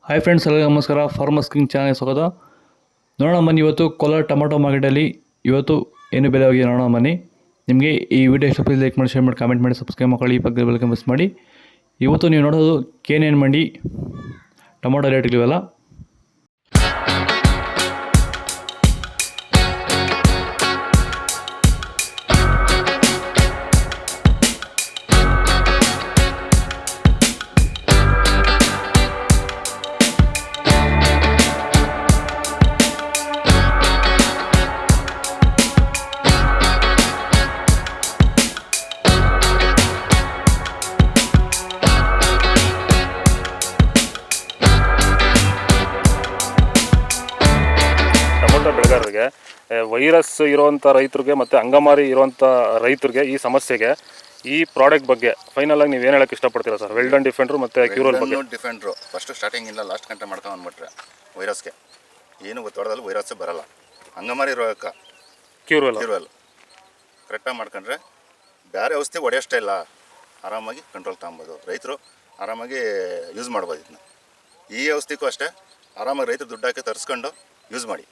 Hi friends, ಎಲ್ಲರಿಗೂ ನಮಸ್ಕಾರ. Farmers king channel ಸ್ವಾಗತ. ನೋಡೋಣ ಬನ್ನಿ, ಇವತ್ತು ಕೋಲಾರ ಟೊಮಾಟೊ ಮಾರ್ಕೆಟಲ್ಲಿ ಇವತ್ತು ಏನು ಬೆಲೆ ಹೋಗಿದೆ ನೋಡೋಣ ಬನ್ನಿ. ನಿಮಗೆ ಈ ವಿಡಿಯೋ ಇಷ್ಟ ಲೈಕ್ ಮಾಡಿ, ಶೇರ್ ಮಾಡಿ, ಕಾಮೆಂಟ್ ಮಾಡಿ, ಸಬ್ಸ್ಕ್ರೈಬ್ ಮಾಡಿ, ಈ ಪಕ್ಕದ ಬೆಲ್ ಮಿಸ್ ಮಾಡಿ. ಇವತ್ತು ನೀವು ನೋಡೋದು KNN ಮಂಡಿ ಟೊಮಾಟೊ ರೇಟ್ಗಳಿವೆಲ್ಲ. ಬೆಳೆಗಾರರಿಗೆ ವೈರಸ್ ಇರುವಂಥ ರೈತರಿಗೆ ಮತ್ತು ಅಂಗಮಾರಿ ಇರುವಂಥ ರೈತರಿಗೆ ಈ ಸಮಸ್ಯೆಗೆ ಈ ಪ್ರಾಡಕ್ಟ್ ಬಗ್ಗೆ ಫೈನಲ್ ಆಗಿ ನೀವು ಏನು ಹೇಳಕ್ಕೆ ಇಷ್ಟಪಡ್ತೀರಾ ಸರ್? ವೆಲ್ಡನ್ ಡಿಫೆಂಡ್ರು ಮತ್ತು ಕ್ಯೂರಲ್ ಬಗ್ಗೆ. ಡಿಫೆಂಡ್ರು ಫಸ್ಟ್ ಸ್ಟಾರ್ಟಿಂಗ್ ಇಲ್ಲ ಲಾಸ್ಟ್ ಗಂಟೆ ಮಾಡ್ಕೊಂಡು ಅಂದ್ಬಿಟ್ರೆ ವೈರಸ್ಗೆ ಏನು ಗೊತ್ತಾಡೋದಲ್ಲಿ ವೈರಸ್ ಬರಲ್ಲ. ಅಂಗಮಾರಿ ರೋಗಕ್ಕೆ ಕ್ಯೂರಲ್ ಕರೆಕ್ಟಾಗಿ ಮಾಡ್ಕೊಂಡ್ರೆ ಬೇರೆ ಔಷಧಿ ಹೊಡೆಯೋಷ್ಟೇ ಇಲ್ಲ, ಆರಾಮಾಗಿ ಕಂಟ್ರೋಲ್ ತಗೊಬೋದು. ರೈತರು ಆರಾಮಾಗಿ ಯೂಸ್ ಮಾಡ್ಬೋದು. ಇದನ್ನ ಈ ಔಷಧಿಗೂ ಅಷ್ಟೇ ಆರಾಮಾಗಿ ರೈತರು ದುಡ್ಡು ಹಾಕಿ ತರಿಸ್ಕೊಂಡು ಯೂಸ್ ಮಾಡಿ.